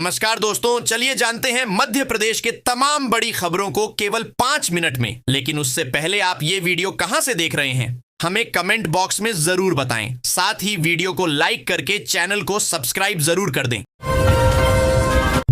नमस्कार दोस्तों, चलिए जानते हैं मध्य प्रदेश के तमाम बड़ी खबरों को केवल 5 मिनट में। लेकिन उससे पहले आप ये वीडियो कहां से देख रहे हैं हमें कमेंट बॉक्स में जरूर बताएं। साथ ही वीडियो को लाइक करके चैनल को सब्सक्राइब जरूर कर दें।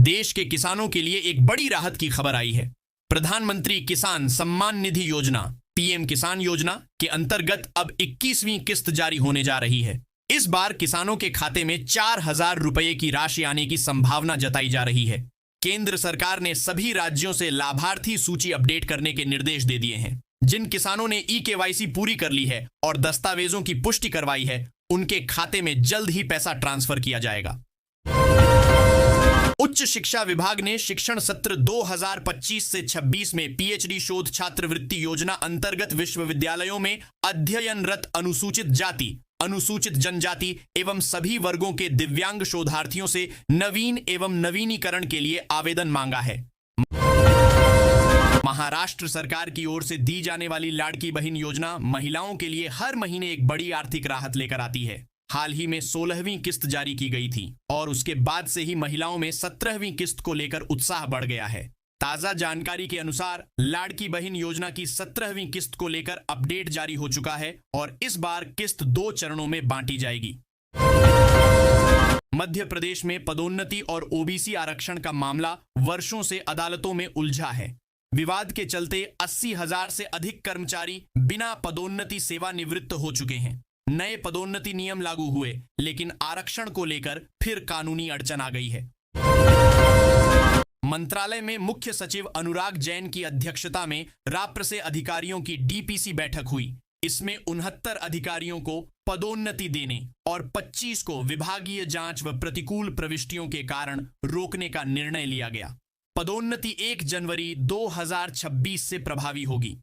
देश के किसानों के लिए एक बड़ी राहत की खबर आई है। प्रधानमंत्री किसान सम्मान निधि योजना पीएम किसान योजना के अंतर्गत अब 21वीं किस्त जारी होने जा रही है। इस बार किसानों के खाते में 4,000 रुपए की राशि आने की संभावना जताई जा रही है। केंद्र सरकार ने सभी राज्यों से लाभार्थी सूची अपडेट करने के निर्देश दे दिए हैं। जिन किसानों ने ई-केवाईसी पूरी कर ली है और दस्तावेजों की पुष्टि करवाई है, उनके खाते में जल्द ही पैसा ट्रांसफर किया जाएगा। उच्च शिक्षा विभाग ने शिक्षण सत्र 2025 से 26 में पीएचडी शोध छात्रवृत्ति योजना अंतर्गत विश्वविद्यालयों में अध्ययनरत अनुसूचित जाति, अनुसूचित जनजाति एवं सभी वर्गों के दिव्यांग शोधार्थियों से नवीन एवं नवीनीकरण के लिए आवेदन मांगा है। महाराष्ट्र सरकार की ओर से दी जाने वाली लाड़की बहन योजना महिलाओं के लिए हर महीने एक बड़ी आर्थिक राहत लेकर आती है। हाल ही में 16वीं किस्त जारी की गई थी और उसके बाद से ही महिलाओं में 17वीं किस्त को लेकर उत्साह बढ़ गया है। ताजा जानकारी के अनुसार लाड़की बहन योजना की 17वीं किस्त को लेकर अपडेट जारी हो चुका है और इस बार किस्त 2 चरणों में बांटी जाएगी। मध्य प्रदेश में पदोन्नति और ओबीसी आरक्षण का मामला वर्षों से अदालतों में उलझा है। विवाद के चलते 80,000 से अधिक कर्मचारी बिना पदोन्नति सेवानिवृत्त हो चुके हैं। नए पदोन्नति नियम लागू हुए, लेकिन आरक्षण को लेकर फिर कानूनी अड़चन आ गई है। मंत्रालय में मुख्य सचिव अनुराग जैन की अध्यक्षता में राप्र से अधिकारियों की डीपीसी बैठक हुई। इसमें 69 अधिकारियों को पदोन्नति देने और 25 को विभागीय जांच व प्रतिकूल प्रविष्टियों के कारण रोकने का निर्णय लिया गया। पदोन्नति 1 जनवरी 2026 से प्रभावी होगी।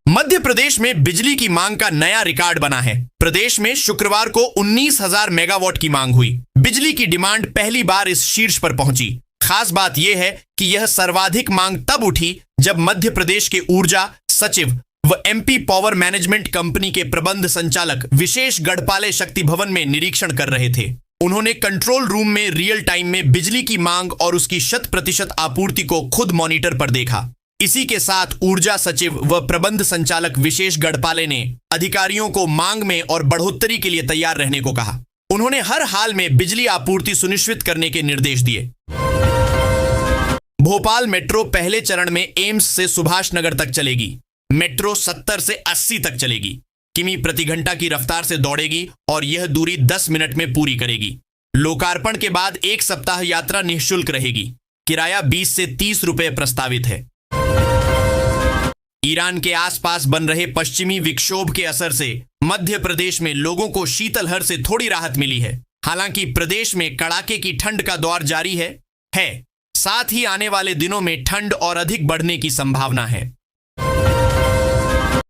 मध्य प्रदेश में बिजली की मांग का नया रिकॉर्ड बना है। प्रदेश में शुक्रवार को 19,000 मेगावाट की मांग हुई। बिजली की डिमांड पहली बार इस शीर्ष पर पहुंची। खास बात यह है कि यह सर्वाधिक मांग तब उठी जब मध्य प्रदेश के ऊर्जा सचिव व एमपी पावर मैनेजमेंट कंपनी के प्रबंध संचालक विशेष गढ़पाले शक्ति भवन में निरीक्षण कर रहे थे। उन्होंने कंट्रोल रूम में रियल टाइम में बिजली की मांग और उसकी 100% आपूर्ति को खुद मॉनिटर पर देखा। इसी के साथ ऊर्जा सचिव व प्रबंध संचालक विशेष गढ़पाले ने अधिकारियों को मांग में और बढ़ोतरी के लिए तैयार रहने को कहा। उन्होंने हर हाल में बिजली आपूर्ति सुनिश्चित करने के निर्देश दिए। भोपाल मेट्रो पहले चरण में एम्स से सुभाष नगर तक चलेगी। मेट्रो 70 से 80 तक चलेगी। किमी प्रति घंटा की रफ्तार से दौड़ेगी और यह दूरी 10 मिनट में पूरी करेगी। लोकार्पण के बाद 1 सप्ताह यात्रा निःशुल्क रहेगी। किराया 20 से 30 रुपए प्रस्तावित है। ईरान के आसपास बन रहे पश्चिमी विक्षोभ के असर से मध्य प्रदेश में लोगों को शीतलहर से थोड़ी राहत मिली है। हालांकि प्रदेश में कड़ाके की ठंड का दौर जारी है। साथ ही आने वाले दिनों में ठंड और अधिक बढ़ने की संभावना है।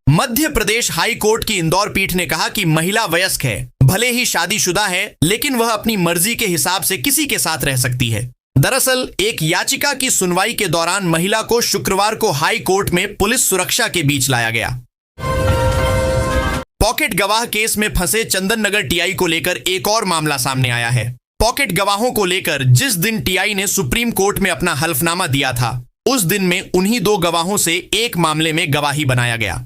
मध्य प्रदेश हाई कोर्ट की इंदौर पीठ ने कहा कि महिला वयस्क है, भले ही शादीशुदा है, लेकिन वह अपनी मर्जी के हिसाब से किसी के साथ रह सकती है। दरअसल एक याचिका की सुनवाई के दौरान महिला को शुक्रवार को हाई कोर्ट में पुलिस सुरक्षा के बीच लाया गया। पॉकेट गवाह केस में फंसे चंदन नगर टीआई को लेकर एक और मामला सामने आया है। पॉकेट गवाहों को लेकर जिस दिन टीआई ने सुप्रीम कोर्ट में अपना हल्फनामा दिया था, उस दिन में उन्हीं 2 गवाहों से एक मामले में गवाही बनाया गया।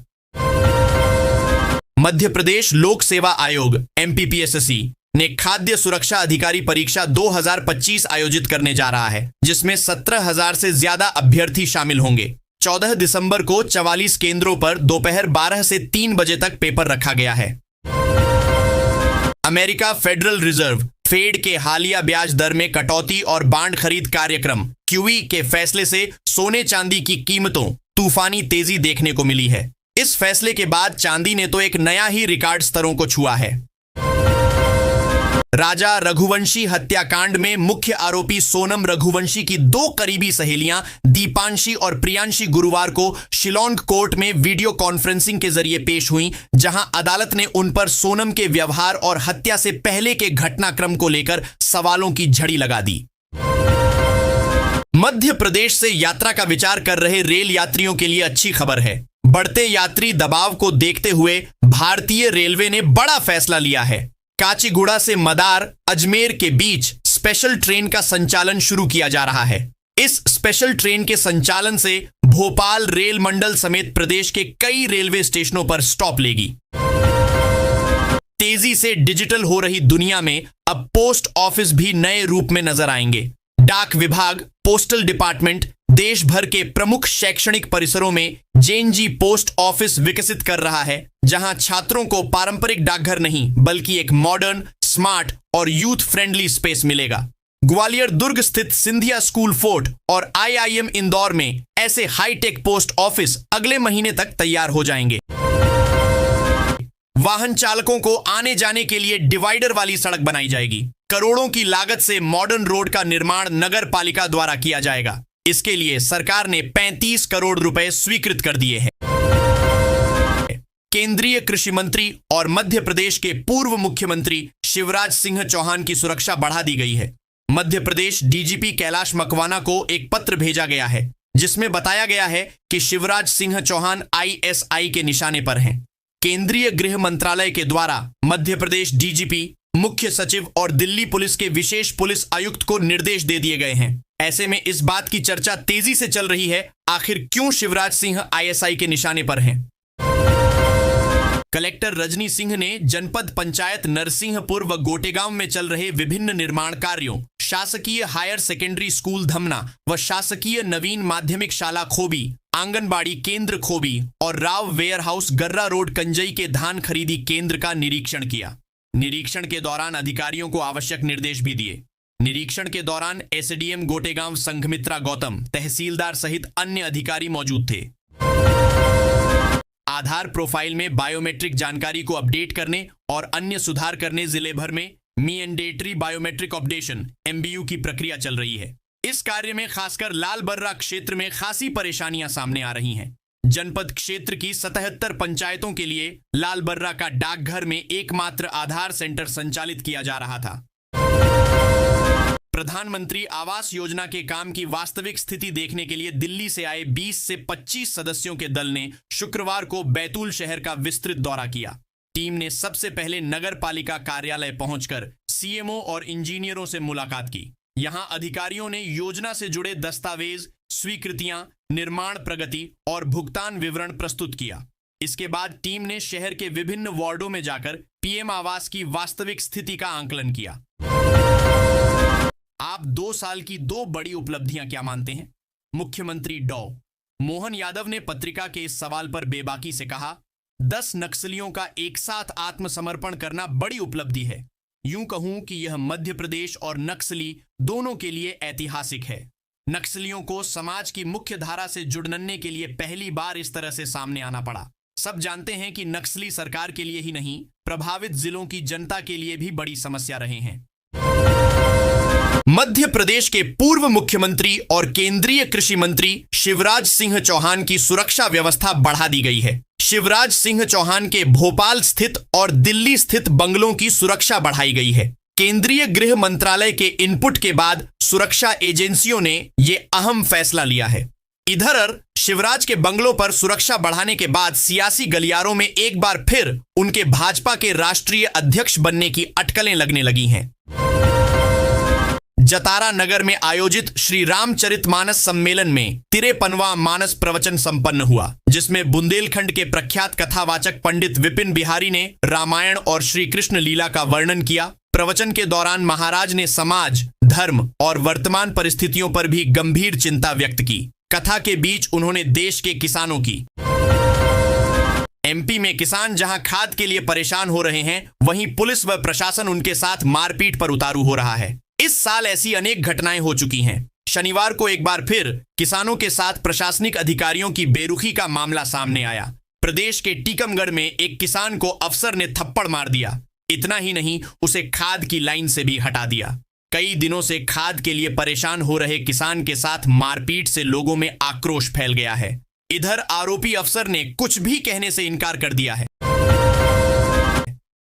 मध्य प्रदेश लोक सेवा आयोग एमपीपीएससी ने खाद्य सुरक्षा अधिकारी परीक्षा 2025 आयोजित करने जा रहा है, जिसमें 17,000 से ज्यादा अभ्यर्थी शामिल होंगे। 14 दिसंबर को 44 केंद्रों पर दोपहर 12 से 3 बजे तक पेपर रखा गया है। अमेरिका फेडरल रिजर्व फेड के हालिया ब्याज दर में कटौती और बांड खरीद कार्यक्रम क्यूई के फैसले से सोने चांदी की कीमतों तूफानी तेजी देखने को मिली है। इस फैसले के बाद चांदी ने तो एक नया ही रिकॉर्ड स्तरों को छुआ है। राजा रघुवंशी हत्याकांड में मुख्य आरोपी सोनम रघुवंशी की 2 करीबी सहेलियां दीपांशी और प्रियांशी गुरुवार को शिलोंग कोर्ट में वीडियो कॉन्फ्रेंसिंग के जरिए पेश हुईं, जहां अदालत ने उन पर सोनम के व्यवहार और हत्या से पहले के घटनाक्रम को लेकर सवालों की झड़ी लगा दी। मध्य प्रदेश से यात्रा का विचार कर रहे रेल यात्रियों के लिए अच्छी खबर है। बढ़ते यात्री दबाव को देखते हुए भारतीय रेलवे ने बड़ा फैसला लिया है। काचीगुड़ा से मदार अजमेर के बीच स्पेशल ट्रेन का संचालन शुरू किया जा रहा है। इस स्पेशल ट्रेन के संचालन से भोपाल रेल मंडल समेत प्रदेश के कई रेलवे स्टेशनों पर स्टॉप लेगी। तेजी से डिजिटल हो रही दुनिया में अब पोस्ट ऑफिस भी नए रूप में नजर आएंगे। डाक विभाग, पोस्टल डिपार्टमेंट देश भर के प्रमुख शैक्षणिक परिसरों में जेएनजी पोस्ट ऑफिस विकसित कर रहा है, जहां छात्रों को पारंपरिक डाकघर नहीं बल्कि एक मॉडर्न, स्मार्ट और यूथ फ्रेंडली स्पेस मिलेगा। ग्वालियर दुर्ग स्थित सिंधिया स्कूल फोर्ट और आईआईएम इंदौर में ऐसे हाईटेक पोस्ट ऑफिस अगले महीने तक तैयार हो जाएंगे। वाहन चालकों को आने जाने के लिए डिवाइडर वाली सड़क बनाई जाएगी। करोड़ों की लागत से मॉडर्न रोड का निर्माण नगर पालिका द्वारा किया जाएगा। इसके लिए सरकार ने 35 करोड़ रुपए स्वीकृत कर दिए हैं। केंद्रीय कृषि मंत्री और मध्य प्रदेश के पूर्व मुख्यमंत्री शिवराज सिंह चौहान की सुरक्षा बढ़ा दी गई है। मध्य प्रदेश डीजीपी कैलाश मकवाना को एक पत्र भेजा गया है, जिसमें बताया गया है कि शिवराज सिंह चौहान आईएसआई के निशाने पर हैं। केंद्रीय गृह मंत्रालय के द्वारा मध्य प्रदेश डीजीपी, मुख्य सचिव और दिल्ली पुलिस के विशेष पुलिस आयुक्त को निर्देश दे दिए गए हैं। ऐसे में इस बात की चर्चा तेजी से चल रही है, आखिर क्यों शिवराज सिंह आईएसआई के निशाने पर हैं। कलेक्टर रजनी सिंह ने जनपद पंचायत नरसिंहपुर व गोटेगांव में चल रहे विभिन्न निर्माण कार्यों, शासकीय हायर सेकेंडरी स्कूल धमना व शासकीय नवीन माध्यमिक शाला खोबी, आंगनबाड़ी केंद्र खोबी और राव वेयर हाउस गर्रा रोड कंजई के धान खरीदी केंद्र का निरीक्षण किया। निरीक्षण के दौरान अधिकारियों को आवश्यक निर्देश भी दिए। निरीक्षण के दौरान एसडीएम गोटेगांव संघमित्रा गौतम, तहसीलदार सहित अन्य अधिकारी मौजूद थे। आधार प्रोफाइल में बायोमेट्रिक जानकारी को अपडेट करने और अन्य सुधार करने जिले भर में मैंडेटरी बायोमेट्रिक अपडेशन MBU की प्रक्रिया चल रही है। इस कार्य में खासकर लाल बर्रा क्षेत्र में खासी परेशानियां सामने आ रही हैं। जनपद क्षेत्र की 77 पंचायतों के लिए लाल बर्रा का डाकघर में एकमात्र आधार सेंटर संचालित किया जा रहा था। प्रधानमंत्री आवास योजना के काम की वास्तविक स्थिति देखने के लिए दिल्ली से आए 20 से 25 सदस्यों के दल ने शुक्रवार को बैतूल शहर का विस्तृत दौरा किया। टीम ने सबसे पहले नगर पालिका कार्यालय पहुंचकर सीएमओ और इंजीनियरों से मुलाकात की। यहां अधिकारियों ने योजना से जुड़े दस्तावेज, स्वीकृतियां, निर्माण प्रगति और भुगतान विवरण प्रस्तुत किया। इसके बाद टीम ने शहर के विभिन्न वार्डों में जाकर पीएम आवास की वास्तविक स्थिति का आंकलन किया। आप 2 साल की 2 बड़ी उपलब्धियां क्या मानते हैं? मुख्यमंत्री डॉ मोहन यादव ने पत्रिका के इस सवाल पर बेबाकी से कहा, 10 नक्सलियों का एक साथ आत्मसमर्पण करना बड़ी उपलब्धि है। यूं कहूं कि यह मध्य प्रदेश और नक्सली दोनों के लिए ऐतिहासिक है। नक्सलियों को समाज की मुख्य धारा से जुड़ने के लिए पहली बार इस तरह से सामने आना पड़ा। सब जानते हैं कि नक्सली सरकार के लिए ही नहीं, प्रभावित जिलों की जनता के लिए भी बड़ी समस्या रहे हैं। मध्य प्रदेश के पूर्व मुख्यमंत्री और केंद्रीय कृषि मंत्री शिवराज सिंह चौहान की सुरक्षा व्यवस्था बढ़ा दी गई है। शिवराज सिंह चौहान के भोपाल स्थित और दिल्ली स्थित बंगलों की सुरक्षा बढ़ाई गई है। केंद्रीय गृह मंत्रालय के इनपुट के बाद सुरक्षा एजेंसियों ने यह अहम फैसला लिया है। इधर शिवराज के बंगलों पर सुरक्षा बढ़ाने के बाद सियासी गलियारों में एक बार फिर उनके भाजपा के राष्ट्रीय अध्यक्ष बनने की अटकलें लगने लगी हैं। जतारा नगर में आयोजित श्री रामचरितमानस सम्मेलन में 53वां मानस प्रवचन संपन्न हुआ, जिसमें बुंदेलखंड के प्रख्यात कथावाचक पंडित विपिन बिहारी ने रामायण और श्री कृष्ण लीला का वर्णन किया। प्रवचन के दौरान महाराज ने समाज, धर्म और वर्तमान परिस्थितियों पर भी गंभीर चिंता व्यक्त की। कथा के बीच उन्होंने देश के किसानों की एमपी में किसान जहां खाद के लिए परेशान हो रहे हैं, वहीं पुलिस व प्रशासन उनके साथ मारपीट पर उतारू हो रहा है। इस साल ऐसी अनेक घटनाएं हो चुकी हैं। शनिवार को एक बार फिर किसानों के साथ प्रशासनिक अधिकारियों की बेरुखी का मामला सामने आया। प्रदेश के टीकमगढ़ में एक किसान को अफसर ने थप्पड़ मार दिया। इतना ही नहीं, उसे खाद की लाइन से भी हटा दिया। कई दिनों से खाद के लिए परेशान हो रहे किसान के साथ मारपीट से लोगों में आक्रोश फैल गया है। इधर आरोपी अफसर ने कुछ भी कहने से इनकार कर दिया है।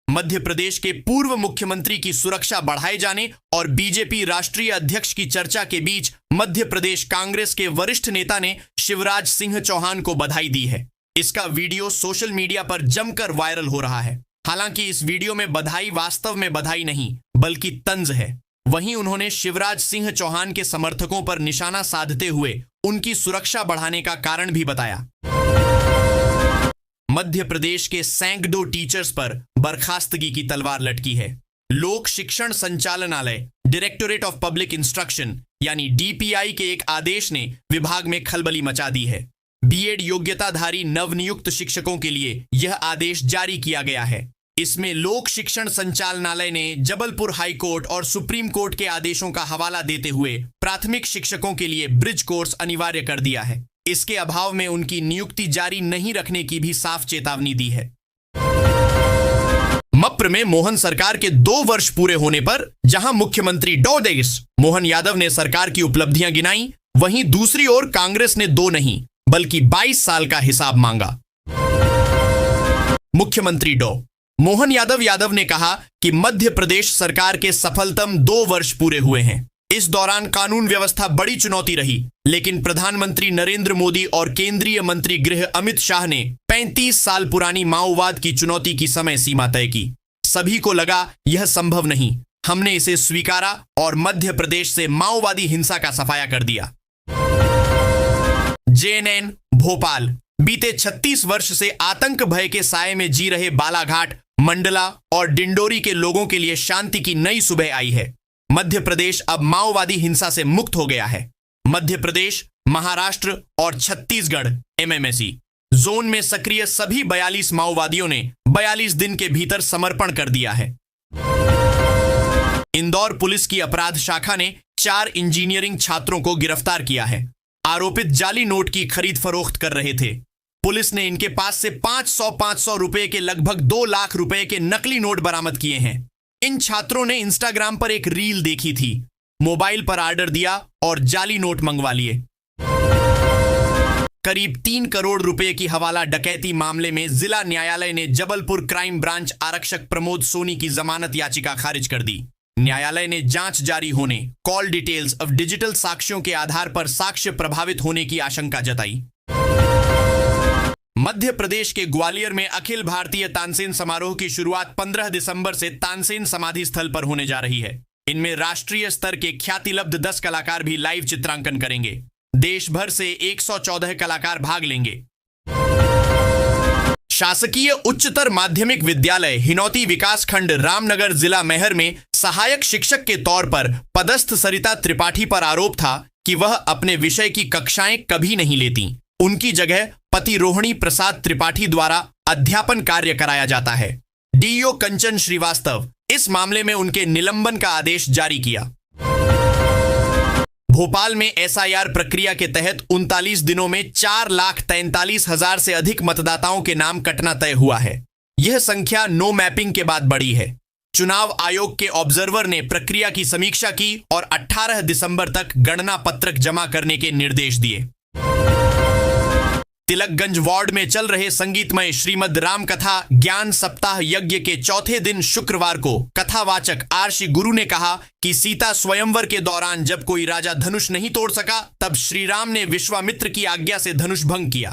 मध्य प्रदेश के पूर्व मुख्यमंत्री की सुरक्षा बढ़ाए जाने और बीजेपी राष्ट्रीय अध्यक्ष की चर्चा के बीच मध्य प्रदेश कांग्रेस के वरिष्ठ नेता ने शिवराज सिंह चौहान को बधाई दी है। इसका वीडियो सोशल मीडिया पर जमकर वायरल हो रहा है। हालांकि इस वीडियो में बधाई वास्तव में बधाई नहीं, बल्कि तंज है। वहीं उन्होंने शिवराज सिंह चौहान के समर्थकों पर निशाना साधते हुए उनकी सुरक्षा बढ़ाने का कारण भी बताया। मध्य प्रदेश के सैकड़ों टीचर्स पर बर्खास्तगी की तलवार लटकी है। लोक शिक्षण संचालनालय डायरेक्टोरेट ऑफ पब्लिक इंस्ट्रक्शन यानी डीपीआई के एक आदेश ने विभाग में खलबली मचा दी है। बीएड योग्यताधारी नवनियुक्त शिक्षकों के लिए यह आदेश जारी किया गया है। इसमें लोक शिक्षण संचालनालय ने जबलपुर हाई कोर्ट और सुप्रीम कोर्ट के आदेशों का हवाला देते हुए प्राथमिक शिक्षकों के लिए ब्रिज कोर्स अनिवार्य कर दिया है। इसके अभाव में उनकी नियुक्ति जारी नहीं रखने की भी साफ चेतावनी दी है। मप्र में मोहन सरकार के 2 वर्ष पूरे होने पर जहां मुख्यमंत्री मोहन यादव ने सरकार की उपलब्धियां गिनाई, वहीं दूसरी ओर कांग्रेस ने 2 नहीं बल्कि 22 साल का हिसाब मांगा। मुख्यमंत्री मोहन यादव ने कहा कि मध्य प्रदेश सरकार के सफलतम 2 वर्ष पूरे हुए हैं। इस दौरान कानून व्यवस्था बड़ी चुनौती रही, लेकिन प्रधानमंत्री नरेंद्र मोदी और केंद्रीय मंत्री गृह अमित शाह ने 35 साल पुरानी माओवाद की चुनौती की समय सीमा तय की। सभी को लगा यह संभव नहीं, हमने इसे स्वीकारा और मध्य प्रदेश से माओवादी हिंसा का सफाया कर दिया। जेएनएन भोपाल बीते 36 वर्ष से आतंक भय के साए में जी रहे बालाघाट, मंडला और डिंडोरी के लोगों के लिए शांति की नई सुबह आई है। मध्य प्रदेश अब माओवादी हिंसा से मुक्त हो गया है। मध्य प्रदेश, महाराष्ट्र और छत्तीसगढ़ एमएमएसी जोन में सक्रिय सभी 42 माओवादियों ने 42 दिन के भीतर समर्पण कर दिया है। इंदौर पुलिस की अपराध शाखा ने 4 इंजीनियरिंग छात्रों को गिरफ्तार किया है। आरोपित जाली नोट की खरीद फरोख्त कर रहे थे। पुलिस ने इनके पास से 500 रुपए के लगभग 2 लाख रुपए के नकली नोट बरामद किए हैं। इन छात्रों ने इंस्टाग्राम पर एक रील देखी थी, मोबाइल पर ऑर्डर दिया और जाली नोट मंगवा लिए। करीब 3 करोड़ रुपए की हवाला डकैती मामले में जिला न्यायालय ने जबलपुर क्राइम ब्रांच आरक्षक प्रमोद सोनी की जमानत याचिका खारिज कर दी। न्यायालय ने जांच जारी होने, कॉल डिटेल्स और डिजिटल साक्ष्यों के आधार पर साक्ष्य प्रभावित होने की आशंका जताई। मध्य प्रदेश के ग्वालियर में अखिल भारतीय तानसेन समारोह की शुरुआत 15 दिसंबर से तानसेन समाधि स्थल पर होने जा रही है। इनमें राष्ट्रीय स्तर के ख्यातिलब्ध 10 कलाकार भी लाइव चित्रांकन करेंगे। देश भर से 114 कलाकार भाग लेंगे। शासकीय उच्चतर माध्यमिक विद्यालय हिनौती विकासखंड रामनगर जिला मैहर में सहायक शिक्षक के तौर पर पदस्थ सरिता त्रिपाठी पर आरोप था कि वह अपने विषय की कक्षाएं कभी नहीं लेती। उनकी जगह पति रोहिणी प्रसाद त्रिपाठी द्वारा अध्यापन कार्य कराया जाता है। डीईओ कंचन श्रीवास्तव इस मामले में उनके निलंबन का आदेश जारी किया। भोपाल में एसआईआर प्रक्रिया के तहत 39 दिनों में 4,43,000 से अधिक मतदाताओं के नाम कटना तय हुआ है। यह संख्या नो मैपिंग के बाद बढ़ी है। चुनाव आयोग के ऑब्जर्वर ने प्रक्रिया की समीक्षा की और 18 दिसंबर तक गणना पत्रक जमा करने के निर्देश दिए। तिलकगंज वार्ड में चल रहे संगीतमय श्रीमद राम कथा ज्ञान सप्ताह यज्ञ के चौथे दिन शुक्रवार को कथावाचक आरसी गुरु ने कहा कि सीता स्वयंवर के दौरान जब कोई राजा धनुष नहीं तोड़ सका, तब श्री राम ने विश्वामित्र की आज्ञा से धनुष भंग किया।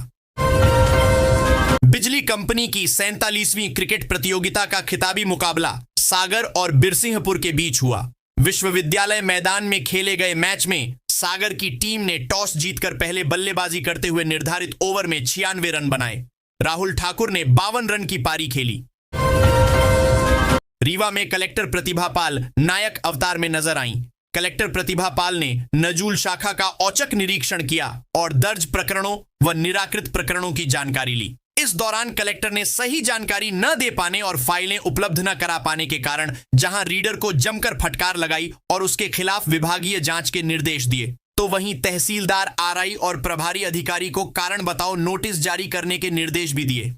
बिजली कंपनी की 47वीं क्रिकेट प्रतियोगिता का खिताबी मुकाबला सागर और बिरसिंहपुर के बीच हुआ। विश्वविद्यालय मैदान में खेले गए मैच में सागर की टीम ने टॉस जीतकर पहले बल्लेबाजी करते हुए निर्धारित ओवर में 96 रन बनाए। राहुल ठाकुर ने 52 रन की पारी खेली। रीवा में कलेक्टर प्रतिभा पाल नायक अवतार में नजर आईं। कलेक्टर प्रतिभा पाल ने नजूल शाखा का औचक निरीक्षण किया और दर्ज प्रकरणों व निराकृत प्रकरणों की जानकारी ली। इस दौरान कलेक्टर ने सही जानकारी न दे पाने और फाइलें उपलब्ध न करा पाने के कारण जहां रीडर को जमकर फटकार लगाई और उसके खिलाफ विभागीय जांच के निर्देश दिए, तो वहीं तहसीलदार, आरआई और प्रभारी अधिकारी को कारण बताओ नोटिस जारी करने के निर्देश भी दिए।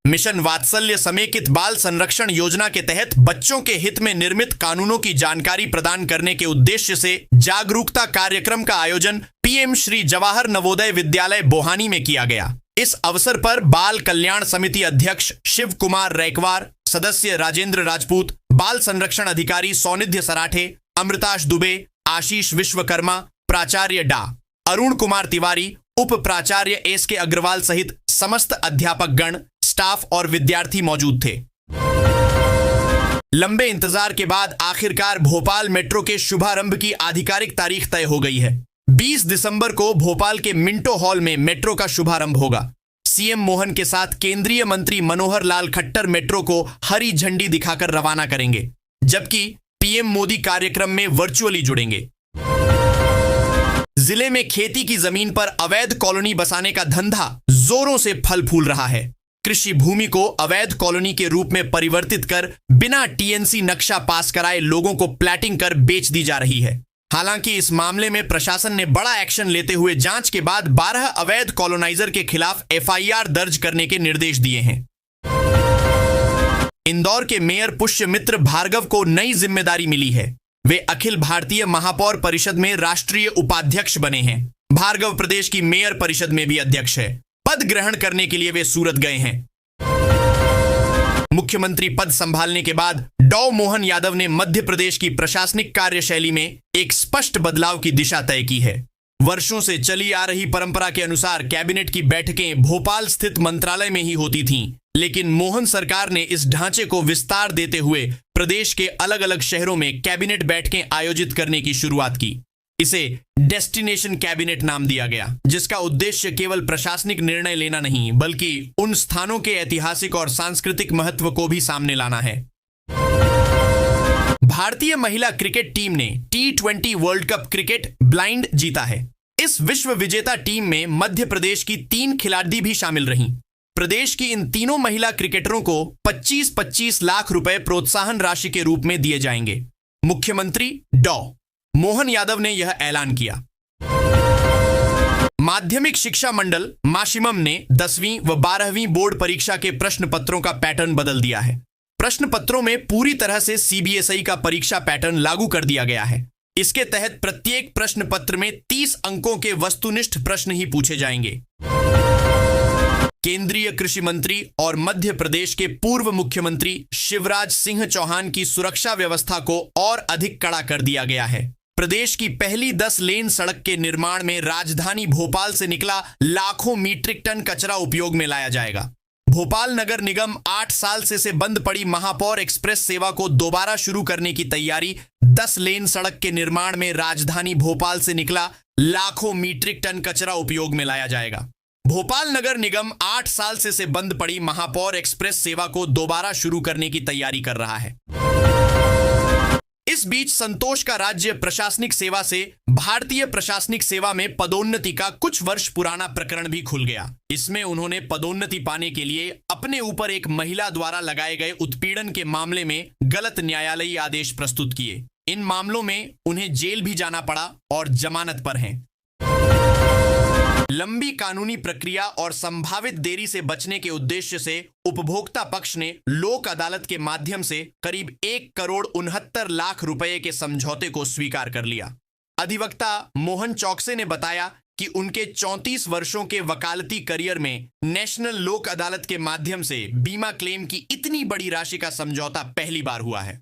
मिशन वात्सल्य समेकित बाल संरक्षण योजना के तहत बच्चों के हित में निर्मित कानूनों की जानकारी प्रदान करने के उद्देश्य से जागरूकता कार्यक्रम का आयोजन पीएम श्री जवाहर नवोदय विद्यालय बोहानी में किया गया। इस अवसर पर बाल कल्याण समिति अध्यक्ष शिव कुमार रैकवार, सदस्य राजेंद्र राजपूत, बाल संरक्षण अधिकारी सौनिध्य सराठे, अमृताश दुबे, आशीष विश्वकर्मा, प्राचार्य डा अरुण कुमार तिवारी, उप प्राचार्य एसके अग्रवाल सहित समस्त अध्यापक गण, स्टाफ और विद्यार्थी मौजूद थे। लंबे इंतजार के बाद आखिरकार भोपाल मेट्रो के शुभारंभ की आधिकारिक तारीख तय हो गई है। 20 दिसंबर को भोपाल के मिंटो हॉल में मेट्रो का शुभारंभ होगा। सीएम मोहन के साथ केंद्रीय मंत्री मनोहर लाल खट्टर मेट्रो को हरी झंडी दिखाकर रवाना करेंगे, जबकि पीएम मोदी कार्यक्रम में वर्चुअली जुड़ेंगे। जिले में खेती की जमीन पर अवैध कॉलोनी बसाने का धंधा जोरों से फल फूल रहा है। कृषि भूमि को अवैध कॉलोनी के रूप में परिवर्तित कर बिना टीएनसी नक्शा पास कराए लोगों को प्लैटिंग कर बेच दी जा रही है। हालांकि इस मामले में प्रशासन ने बड़ा एक्शन लेते हुए जांच के बाद 12 अवैध कॉलोनाइजर के खिलाफ एफआईआर दर्ज करने के निर्देश दिए हैं। इंदौर के मेयर पुष्यमित्र भार्गव को नई जिम्मेदारी मिली है। वे अखिल भारतीय महापौर परिषद में राष्ट्रीय उपाध्यक्ष बने हैं। भार्गव प्रदेश की मेयर परिषद में भी अध्यक्ष है। पद ग्रहण करने के लिए वे सूरत गए हैं। मुख्यमंत्री पद संभालने के बाद डॉ मोहन यादव ने मध्य प्रदेश की प्रशासनिक कार्यशैली में एक स्पष्ट बदलाव की दिशा तय की है। वर्षों से चली आ रही परंपरा के अनुसार कैबिनेट की बैठकें भोपाल स्थित मंत्रालय में ही होती थीं, लेकिन मोहन सरकार ने इस ढांचे को विस्तार देते हुए प्रदेश के अलग अलग शहरों में कैबिनेट बैठकें आयोजित करने की शुरुआत की। इसे डेस्टिनेशन कैबिनेट नाम दिया गया, जिसका उद्देश्य केवल प्रशासनिक निर्णय लेना नहीं, बल्कि उन स्थानों के ऐतिहासिक और सांस्कृतिक महत्व को भी सामने लाना है। भारतीय महिला क्रिकेट टीम ने T20 world cup cricket blind जीता है। इस विश्व विजेता टीम में मध्य प्रदेश की 3 खिलाड़ी भी शामिल रहीं। प्रदेश की इन तीनों महिला क्रिकेटरों को 25-25 लाख रुपए प्रोत्साहन राशि के रूप में दिए जाएंगे। मुख्यमंत्री डॉ मोहन यादव ने यह ऐलान किया। माध्यमिक शिक्षा मंडल माशिमम ने 10वीं व 12वीं बोर्ड परीक्षा के प्रश्न पत्रों का पैटर्न बदल दिया है। प्रश्न पत्रों में पूरी तरह से सीबीएसई का परीक्षा पैटर्न लागू कर दिया गया है। इसके तहत प्रत्येक प्रश्न पत्र में 30 अंकों के वस्तुनिष्ठ प्रश्न ही पूछे जाएंगे। केंद्रीय कृषि मंत्री और मध्य प्रदेश के पूर्व मुख्यमंत्री शिवराज सिंह चौहान की सुरक्षा व्यवस्था को और अधिक कड़ा कर दिया गया है। प्रदेश की पहली 10 लेन सड़क के निर्माण में राजधानी भोपाल से निकला लाखों मीट्रिक टन कचरा उपयोग में लाया जाएगा। भोपाल नगर निगम 8 साल से बंद पड़ी महापौर एक्सप्रेस सेवा को दोबारा शुरू करने की तैयारी। 10 लेन सड़क के निर्माण में राजधानी भोपाल से निकला लाखों मीट्रिक टन कचरा उपयोग में लाया जाएगा। भोपाल नगर निगम 8 साल से बंद पड़ी महापौर एक्सप्रेस सेवा को दोबारा शुरू करने की तैयारी कर रहा है। इस बीच संतोष का राज्य प्रशासनिक सेवा से भारतीय प्रशासनिक सेवा में पदोन्नति का कुछ वर्ष पुराना प्रकरण भी खुल गया। इसमें उन्होंने पदोन्नति पाने के लिए अपने ऊपर एक महिला द्वारा लगाए गए उत्पीड़न के मामले में गलत न्यायालयी आदेश प्रस्तुत किए। इन मामलों में उन्हें जेल भी जाना पड़ा और जमानत पर हैं। लंबी कानूनी प्रक्रिया और संभावित देरी से बचने के उद्देश्य से उपभोक्ता पक्ष ने लोक अदालत के माध्यम से करीब 1,69 लाख रुपए के समझौते को स्वीकार कर लिया। अधिवक्ता मोहन चौकसे ने बताया कि उनके 34 वर्षों के वकालती करियर में नेशनल लोक अदालत के माध्यम से बीमा क्लेम की इतनी बड़ी राशि का समझौता पहली बार हुआ है।